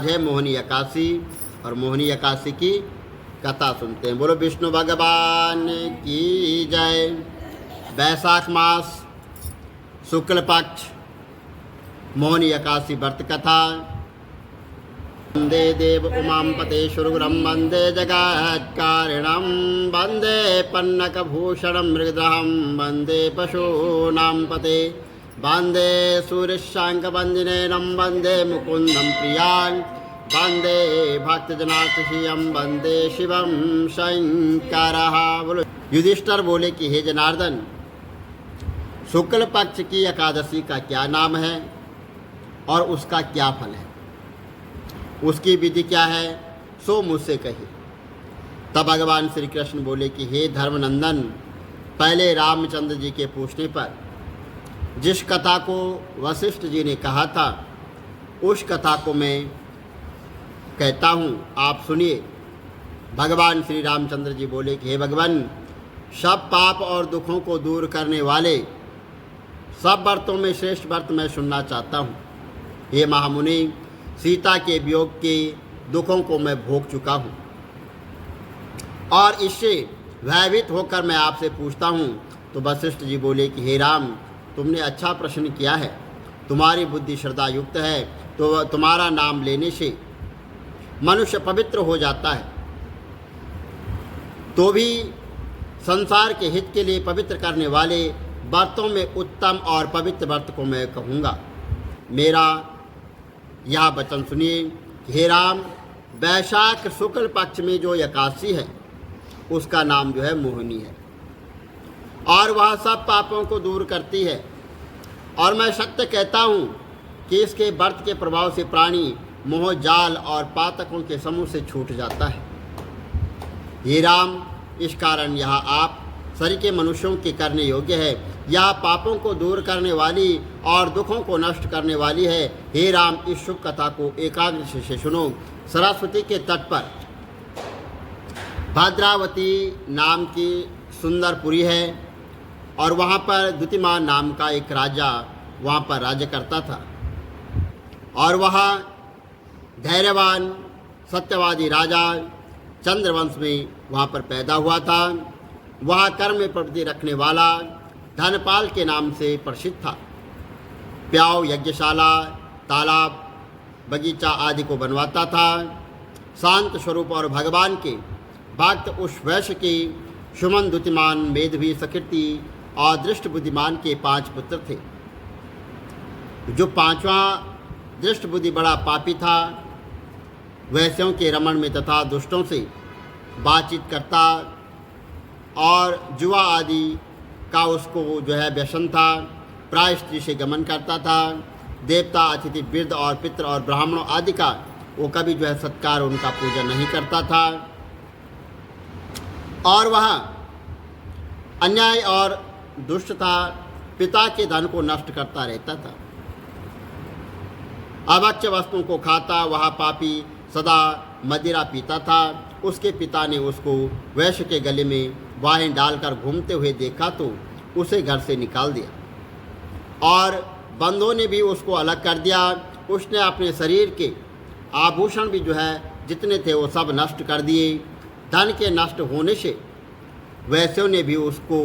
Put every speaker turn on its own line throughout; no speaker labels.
आज है मोहिनी एकादशी और मोहिनी एकादशी की कथा सुनते हैं। बोलो विष्णु भगवान की जय। वैशाख मास शुक्ल पक्ष मोहिनी एकादशी व्रत कथा। वंदे देव उमां पतेश्वरगुरुं वंदे जगत्कारिणं वंदे पन्नकभूषणं मृगधरं वंदे पशूनां पते वंदे सूर्यशाङ्कवन्दिनेनं वंदे मुकुन्दं प्रियान् वंदे भक्तजनार्तिहृदयं वंदे शिवं शंकरः। बोलो। युधिष्ठिर बोले कि हे जनार्दन, शुक्ल पक्ष की एकादशी का क्या नाम है और उसका क्या फल है, उसकी विधि क्या है, सो मुझसे कहिए। तब भगवान श्री कृष्ण बोले कि हे धर्मनंदन, पहले रामचंद्र जी के पूछने पर जिस कथा को वशिष्ठ जी ने कहा था उस कथा को मैं कहता हूँ, आप सुनिए। भगवान श्री रामचंद्र जी बोले कि हे भगवान, सब पाप और दुखों को दूर करने वाले सब व्रतों में श्रेष्ठ व्रत मैं सुनना चाहता हूँ। हे महामुनि, सीता के वियोग के दुखों को मैं भोग चुका हूँ और इससे भयभीत होकर मैं आपसे पूछता हूँ। तो वशिष्ठ जी बोले कि हे राम, तुमने अच्छा प्रश्न किया है, तुम्हारी बुद्धि श्रद्धा युक्त है, तो तुम्हारा नाम लेने से मनुष्य पवित्र हो जाता है, तो भी संसार के हित के लिए पवित्र करने वाले व्रतों में उत्तम और पवित्र व्रत को मैं कहूँगा। मेरा यह वचन सुनिए। हे राम, वैशाख शुक्ल पक्ष में जो एकादशी है उसका नाम जो है मोहिनी है और वह सब पापों को दूर करती है। और मैं सत्य कहता हूँ कि इसके व्रत के प्रभाव से प्राणी मोह जाल और पातकों के समूह से छूट जाता है। हे राम, इस कारण यह आप शरीर के मनुष्यों के करने योग्य है। यह पापों को दूर करने वाली और दुखों को नष्ट करने वाली है। हे राम, इस शुभ कथा को एकाग्र से सुनो। सरस्वती के तट पर भद्रावती नाम की सुंदर पुरी है और वहाँ पर द्युतिमान नाम का एक राजा वहाँ पर राज्य करता था और वह धैर्यवान सत्यवादी राजा चंद्रवंश में वहाँ पर पैदा हुआ था। वह कर्म में प्रवृत्ति रखने वाला धनपाल के नाम से प्रसिद्ध था। प्याव, यज्ञशाला, तालाब, बगीचा आदि को बनवाता था। शांत स्वरूप और भगवान के भक्त उस वैश्य के सुमन, द्युतिमान, मेधवी, सकृति और दृष्ट बुद्धिमान के 5 पुत्र थे। जो 5वां दृष्ट बुद्धि बड़ा पापी था, वैश्यों के रमण में तथा दुष्टों से बातचीत करता और जुआ आदि का उसको जो है व्यसन था। प्राय स्त्री से गमन करता था। देवता, अतिथि, वृद्ध और पितृ और ब्राह्मणों आदि का वो कभी जो है सत्कार, उनका पूजा नहीं करता था और वह अन्याय और दुष्ट था। पिता के धन को नष्ट करता रहता था। अभक्ष्य वस्तुओं को खाता। वह पापी सदा मदिरा पीता था। उसके पिता ने उसको वैश्य के गले में वाहिन डालकर घूमते हुए देखा तो उसे घर से निकाल दिया और बंधुओं ने भी उसको अलग कर दिया। उसने अपने शरीर के आभूषण भी जो है जितने थे वो सब नष्ट कर दिए। धन के नष्ट होने से वैश्यों ने भी उसको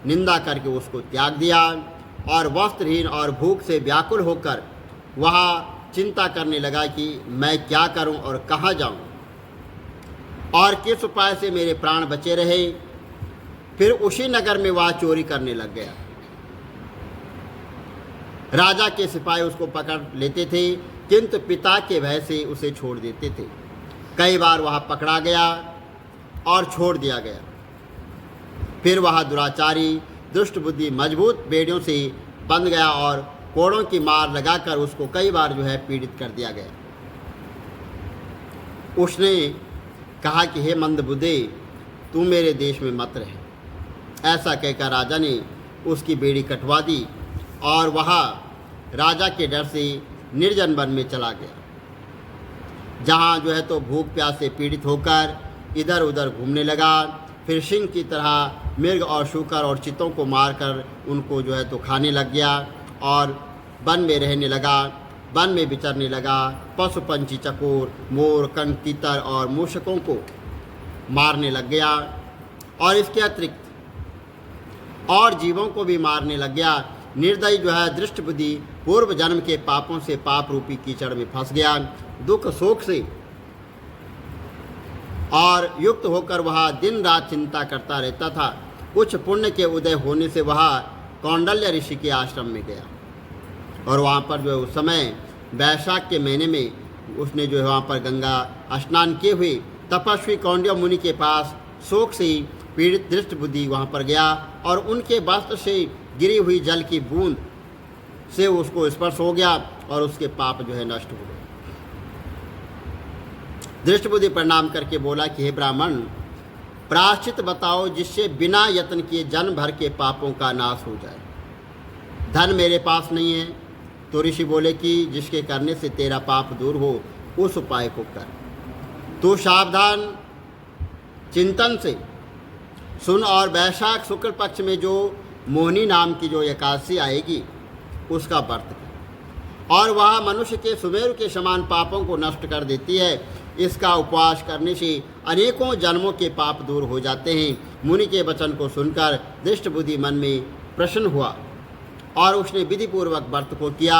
निंदा करके उसको त्याग दिया और वस्त्रहीन और भूख से व्याकुल होकर वह चिंता करने लगा कि मैं क्या करूं और कहाँ जाऊं और किस उपाय से मेरे प्राण बचे रहे। फिर उसी नगर में वह चोरी करने लग गया। राजा के सिपाही उसको पकड़ लेते थे, किंतु पिता के भय से उसे छोड़ देते थे। कई बार वह पकड़ा गया और छोड़ दिया गया। फिर वह दुराचारी, दुष्ट बुद्धि, मजबूत बेड़ियों से बंध गया और कोड़ों की मार लगाकर उसको कई बार जो है पीड़ित कर दिया गया। उसने कहा कि हे मंदबुद्धे, तू मेरे देश में मत रहे। ऐसा कहकर राजा ने उसकी बेड़ी कटवा दी और वह राजा के डर से निर्जन वन में चला गया, जहाँ जो है तो भूख प्यास से पीड़ित होकर इधर उधर घूमने लगा। फिर सिंह की तरह मृग और शूकर और चितों को मारकर उनको जो है तो खाने लग गया और वन में रहने लगा। वन में विचरने लगा। पशु पंछी, चकोर, मोर, कंक, तीतर और मूषकों को मारने लग गया और इसके अतिरिक्त और जीवों को भी मारने लग गया। निर्दयी जो है दृष्ट बुद्धि पूर्व जन्म के पापों से पाप रूपी कीचड़ में फंस गया। दुख शोक से और युक्त होकर वह दिन रात चिंता करता रहता था। कुछ पुण्य के उदय होने से वह कौंडल्य ऋषि के आश्रम में गया और वहाँ पर जो है उस समय वैशाख के महीने में उसने जो है वहाँ पर गंगा स्नान किए हुए तपस्वी कौंडिन्य मुनि के पास शोक से पीड़ित दृष्ट बुद्धि वहाँ पर गया और उनके वस्त्र से गिरी हुई जल की बूंद से उसको स्पर्श हो गया और उसके पाप जो है नष्ट हो गए। दृष्ट बुद्धि प्रणाम करके बोला कि हे ब्राह्मण, प्रायश्चित बताओ जिससे बिना यत्न किए जन्म भर के पापों का नाश हो जाए। धन मेरे पास नहीं है। तो ऋषि बोले कि जिसके करने से तेरा पाप दूर हो उस उपाय को कर। तू सावधान चिंतन से सुन और वैशाख शुक्ल पक्ष में जो मोहिनी नाम की जो एकादशी आएगी उसका व्रत कर और वह मनुष्य के सुमेरु के समान पापों को नष्ट कर देती है। इसका उपवास करने से अनेकों जन्मों के पाप दूर हो जाते हैं। मुनि के वचन को सुनकर दृष्ट बुद्धि मन में प्रसन्न हुआ और उसने विधि पूर्वक व्रत को किया।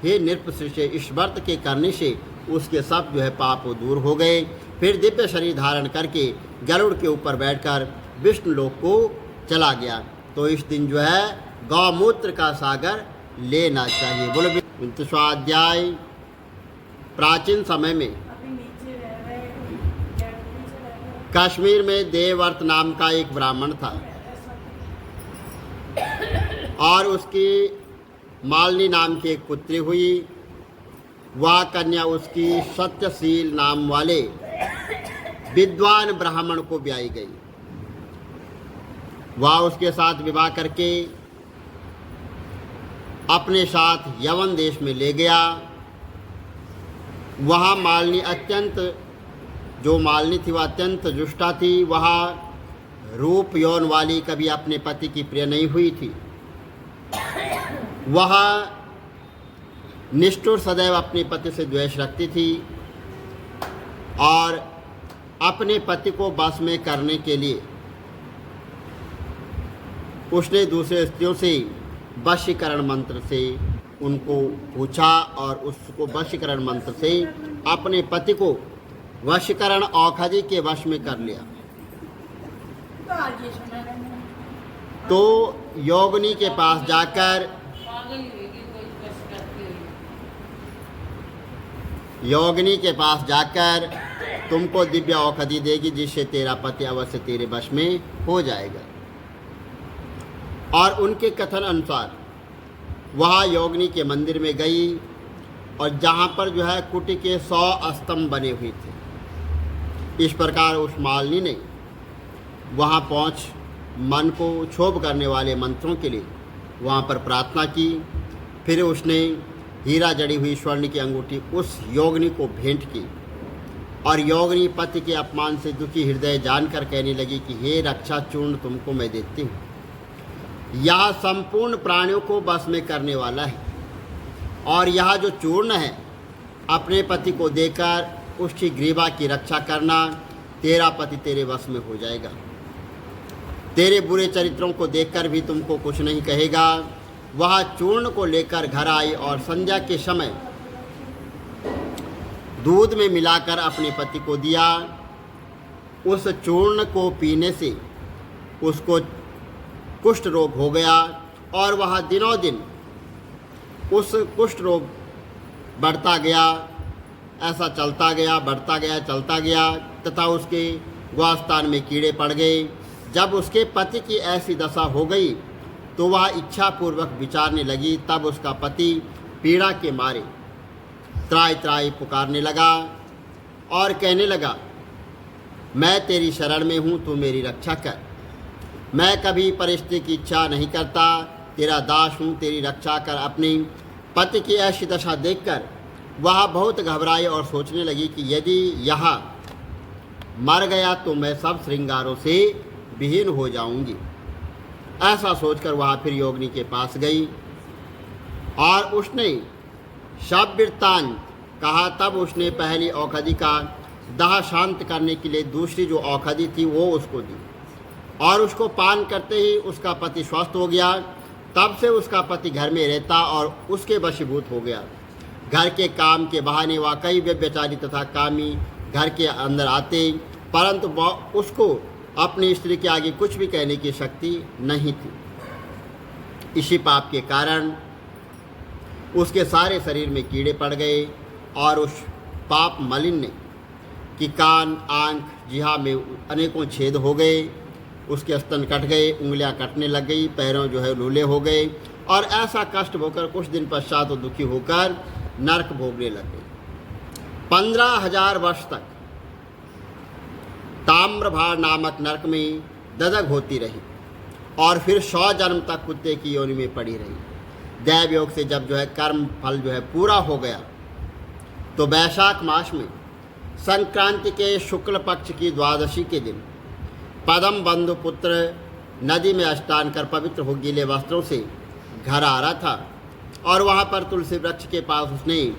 हे नृपश्रेष्ठ, इस व्रत के करने से उसके सब जो है पाप दूर हो गए। फिर दिव्य शरीर धारण करके गरुड़ के ऊपर बैठकर विष्णु लोक को चला गया। तो इस दिन जो है गौमूत्र का सागर लेना चाहिए। बोलो 29वां अध्याय। प्राचीन समय में कश्मीर में देवव्रत नाम का एक ब्राह्मण था और उसकी मालिनी नाम की एक पुत्री हुई। वह कन्या उसकी सत्यशील नाम वाले विद्वान ब्राह्मण को ब्याई गई। वह उसके साथ विवाह करके अपने साथ यवन देश में ले गया। वहाँ मालिनी थी वह अत्यंत दुष्टा थी। वह रूप यौन वाली, कभी अपने पति की प्रिय नहीं हुई थी। वह निष्ठुर, सदैव अपने पति से द्वेष रखती थी और अपने पति को बस में करने के लिए उसने दूसरे स्त्रियों से वशीकरण मंत्र से उनको पूछा और उसको वशीकरण मंत्र से अपने पति को वशीकरण औषधि के वश में कर लिया। तो योगिनी के पास जाकर तुमको दिव्य औषधि देगी जिससे तेरा पति अवश्य तेरे वश में हो जाएगा। और उनके कथन अनुसार वह योगिनी के मंदिर में गई और जहाँ पर जो है कुटी के 100 स्तंभ बने हुए थे। इस प्रकार उस मालिनी ने वहाँ पहुँच मन को क्षोभ करने वाले मंत्रों के लिए वहाँ पर प्रार्थना की। फिर उसने हीरा जड़ी हुई स्वर्ण की अंगूठी उस योगिनी को भेंट की और योगिनी पति के अपमान से दुखी हृदय जानकर कहने लगी कि हे रक्षा चूर्ण तुमको मैं देती हूँ। यह संपूर्ण प्राणियों को बस में करने वाला है और यह जो चूर्ण है अपने पति को देकर उसकी ग्रीवा की रक्षा करना। तेरा पति तेरे वश में हो जाएगा। तेरे बुरे चरित्रों को देखकर भी तुमको कुछ नहीं कहेगा। वह चूर्ण को लेकर घर आई और संध्या के समय दूध में मिलाकर अपने पति को दिया। उस चूर्ण को पीने से उसको कुष्ठ रोग हो गया और वह दिनों दिन उस कुष्ठ रोग बढ़ता गया। ऐसा चलता गया, बढ़ता गया, चलता गया तथा उसके गौस्थान में कीड़े पड़ गए। जब उसके पति की ऐसी दशा हो गई तो वह इच्छापूर्वक विचारने लगी। तब उसका पति पीड़ा के मारे त्राई त्राई पुकारने लगा और कहने लगा, मैं तेरी शरण में हूँ, तू मेरी रक्षा कर। मैं कभी परिस्थिति की इच्छा नहीं करता, तेरा दास हूँ, तेरी रक्षा कर। अपनी पति की ऐसी दशा देखकर वह बहुत घबराई और सोचने लगी कि यदि यह मर गया तो मैं सब श्रृंगारों से विहीन हो जाऊंगी। ऐसा सोचकर वह फिर योगिनी के पास गई और उसने शब वृत्तांत कहा। तब उसने पहली औषधि का दाह शांत करने के लिए दूसरी जो औषधि थी वो उसको दी और उसको पान करते ही उसका पति स्वस्थ हो गया। तब से उसका पति घर में रहता और उसके वशीभूत हो गया। घर के काम के बहाने वाकई व्यभिचारी तथा कामी घर के अंदर आते, परंतु उसको अपनी स्त्री के आगे कुछ भी कहने की शक्ति नहीं थी। इसी पाप के कारण उसके सारे शरीर में कीड़े पड़ गए और उस पाप मलिन की कान, आँख, जिह्वा में अनेकों छेद हो गए। उसके स्तन कट गए, उंगलियां कटने लग गई, पैरों जो है लूले हो गए और ऐसा कष्ट होकर कुछ दिन पश्चात वो दुखी होकर नरक भोगने लग गए। 15,000 वर्ष तक ताम्रभार नामक नरक में दजग होती रही और फिर 100 जन्म तक कुत्ते की योनि में पड़ी रही। दैव योग से जब जो है कर्म फल जो है पूरा हो गया तो वैशाख मास में संक्रांति के शुक्ल पक्ष की द्वादशी के दिन पदम बंधु पुत्र नदी में स्नान कर पवित्र हो गीले वस्त्रों से घर आ रहा था और वहाँ पर तुलसी वृक्ष के पास उसने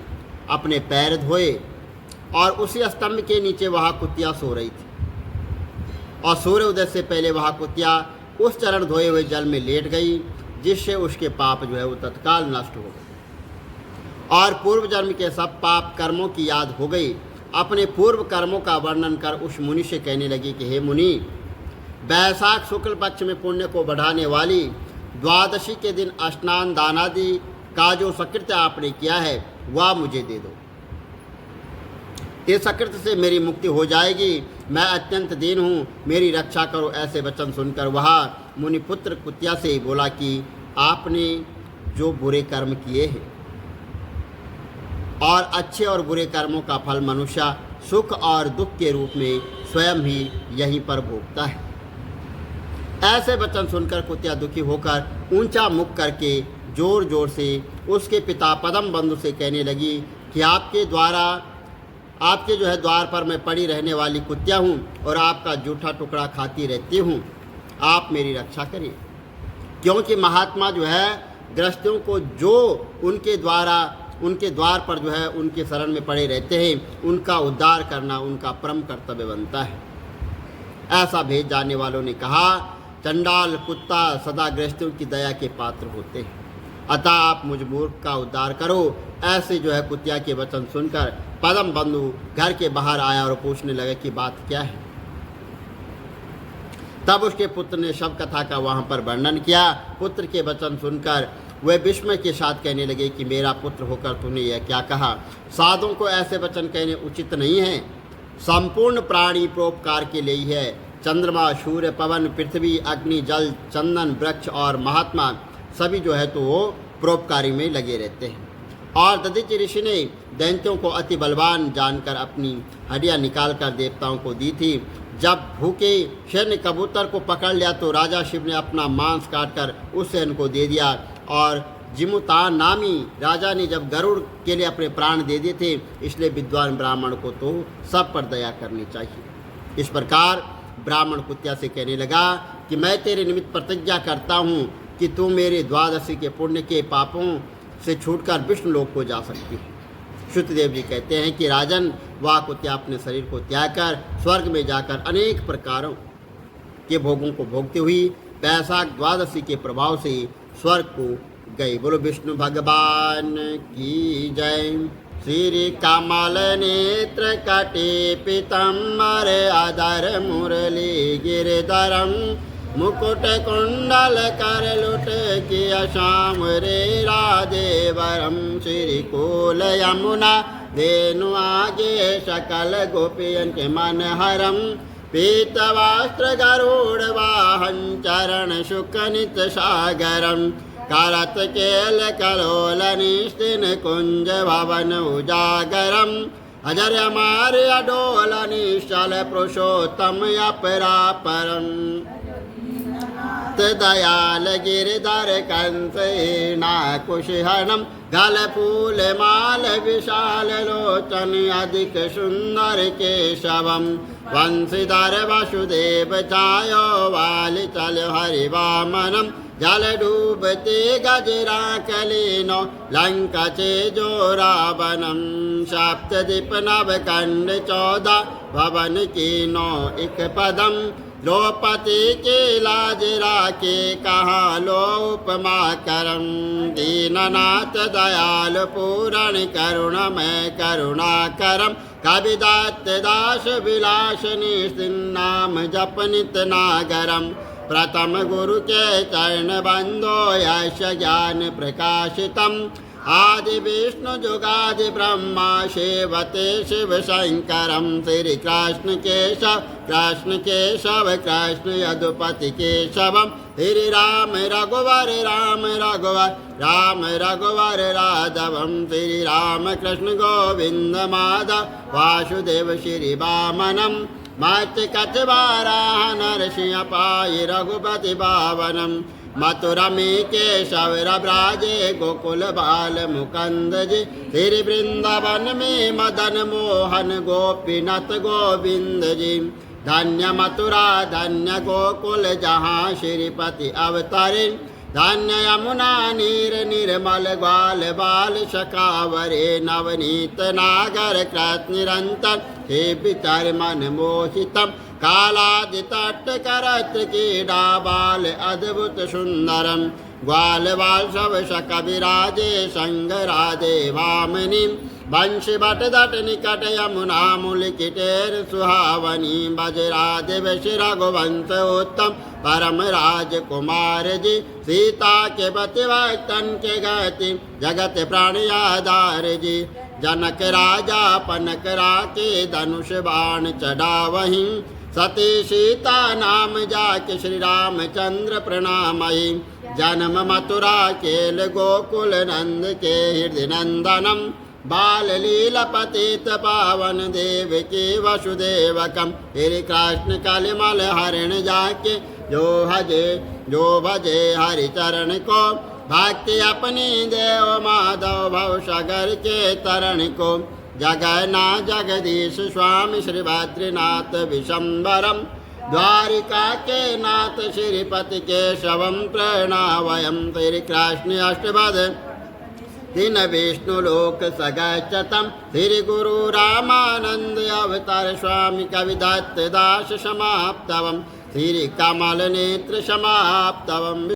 अपने पैर धोए और उसी स्तंभ के नीचे वहाँ कुतिया सो रही थी और सूर्य उदय से पहले वहाँ कुतिया उस चरण धोए हुए जल में लेट गई, जिससे उसके पाप जो है वो तत्काल नष्ट हो गए और पूर्व जन्म के सब पाप कर्मों की याद हो गई। अपने पूर्व कर्मों का वर्णन कर उस मुनि से कहने लगी कि हे मुनि, वैशाख शुक्ल पक्ष में पुण्य को बढ़ाने वाली द्वादशी के दिन स्नान दानादि का जो सकृत्य आपने किया है वह मुझे दे दो। इस सकृत्य से मेरी मुक्ति हो जाएगी। मैं अत्यंत दीन हूँ, मेरी रक्षा करो। ऐसे वचन सुनकर वह मुनिपुत्र कुतिया से बोला कि आपने जो बुरे कर्म किए हैं और अच्छे और बुरे कर्मों का फल मनुष्य सुख और दुख के रूप में स्वयं ही यहीं पर भोगता है। ऐसे वचन सुनकर कुतिया दुखी होकर ऊंचा मुख करके जोर जोर से उसके पिता पदम बंधु से कहने लगी कि आपके जो है द्वार पर मैं पड़ी रहने वाली कुतिया हूँ और आपका जूठा टुकड़ा खाती रहती हूँ, आप मेरी रक्षा करिए। क्योंकि महात्मा जो है गृहस्थियों को जो उनके द्वार पर जो है उनके शरण में पड़े रहते हैं उनका उद्धार करना उनका परम कर्तव्य बनता है। ऐसा भेद जानने वालों ने कहा, चंडाल कुत्ता सदा गृहस्थियों की दया के पात्र होते हैं, अतः आप मुझ मूर्ख का उद्धार करो। ऐसे जो है कुतिया के वचन सुनकर पदम बंधु घर के बाहर आया और पूछने लगा कि बात क्या है। तब उसके पुत्र ने शव कथा का वहाँ पर वर्णन किया। पुत्र के वचन सुनकर वे विस्मय के साथ कहने लगे कि मेरा पुत्र होकर तूने यह क्या कहा। साधुओं को ऐसे वचन कहने उचित नहीं है। संपूर्ण प्राणी परोपकार के लिए ही है। चंद्रमा, सूर्य, पवन, पृथ्वी, अग्नि, जल, चंदन, वृक्ष और महात्मा सभी जो है तो वो परोपकारी में लगे रहते हैं। और दधीचि ऋषि ने दैत्यों को अति बलवान जानकर अपनी हड्डियाँ निकालकर देवताओं को दी थी। जब भूखे शेर ने कबूतर को पकड़ लिया तो राजा शिव ने अपना मांस काटकर उस शेर को दे दिया और जिमुतान नामी राजा ने जब गरुड़ के लिए अपने प्राण दे दिए थे। इसलिए विद्वान ब्राह्मण को तो सब पर दया करनी चाहिए। इस प्रकार ब्राह्मण कुतिया से कहने लगा कि मैं तेरे निमित्त प्रतिज्ञा करता हूँ कि तू मेरे द्वादशी के पुण्य के पापों से छूटकर विष्णु लोक को जा सकती है। श्रुतदेव जी कहते हैं कि राजन, वह कुतिया अपने शरीर को त्याग कर स्वर्ग में जाकर अनेक प्रकारों के भोगों को भोगती हुई वैशाख द्वादशी के प्रभाव से स्वर्ग को गई। बोलो विष्णु भगवान की जय। श्री कमल नेत्र कटे पीतम्बर अधर मुरली गिरधरम मुकुट कुंडल कर लुट किया श्याम रे राधे वरम। श्री कोल यमुना धेनु आगे सकल गोपियन के मन हरम। पीत वस्त्र गरुड़ वाहन चरण शुकनित सागरम। करत केल कलोल निस्तिन कुंज भवन उजागरम। अजर मार्य अडोल निश्चल पुरुषोत्तम अपरापरम। भक्त दयाल गिरधर कंसेनाकुशहरणं गलफूल माल विशाल लोचन अधिक सुंदर केशवम वंशीधर वसुदेव छायो वाली चल हरिवामनम जल डूबते गजरा कलीनो लंका चेजो रावणम सप्तदीप नवकंड 14 भवन कीनो एक पदम द्रौपदी के लाज राखे कहा लो उपमा करम दीननाथ दयाल पूरण करुणमय करुणा करम कविदात दास विलास निस्नाम जप नित नागरम प्रथम गुरु के चरण बंदो यश ज्ञान प्रकाशितम आदि विष्णु जुगादि ब्रह्मा सेवते शिव शंकरम श्री कृष्ण केशव कृष्ण यदुपति केशवम श्री राम रघुवर राम रघुवर राघवम श्री राम कृष्ण गोविंद माधव वासुदेव श्री वामनम मत्स्य कचवाराह नरसिंह पाई रघुपति पावनम मथुरा में केशव ब्राजे गोकुल बाल मुकुंद जी श्री वृंदावन में मदन मोहन गोपीनाथ गोविंद जी धन्य मथुरा धन्य गोकुल जहाँ श्रीपति अवतरे धन्य यमुना नीर निर्मल ग्वाल बाल शकावरे नवनीत नागर कृत निरंतर हे विचार मन मोहितम कालादितट करत्र कीड़ा बाल अद्भुत सुंदरम ग्वाल बाल सब शक विराजे संग राधे वामनी वंश बट दट निकट यमुना मूल किटेर सुहावनी बजराधे वश रघुवंश उत्तम परम राजकुमार जी सीता के पतिव्रतन के गति जगत प्राण आधार जी जनक राजा पनक राके धनुष बाण चढ़ावहीं सती सीता नाम जाके श्री रामचंद्र प्रणामयी जन्म मथुरा केल गोकुल नंद के हृदय नंदनम बाल लीला पतित पावन देव के वसुदेवकम श्री कृष्ण कलिमल हरण जाके जो भजे हरि चरण को भक्ति अपनी देव माधव भव सागर के तरण को जगन्ना जगदीश स्वामी श्री बद्रीनाथ विशंबरम द्वारिका के नाथ श्रीपति केशवम प्रणावयम श्री कृष्ण अष्टपद दिन विष्णु लोक सगच्छतम श्री गुरु रामानंद अवतार स्वामी कविदत्त दास समाप्तवम श्री कमल नेत्र समाप्तवम।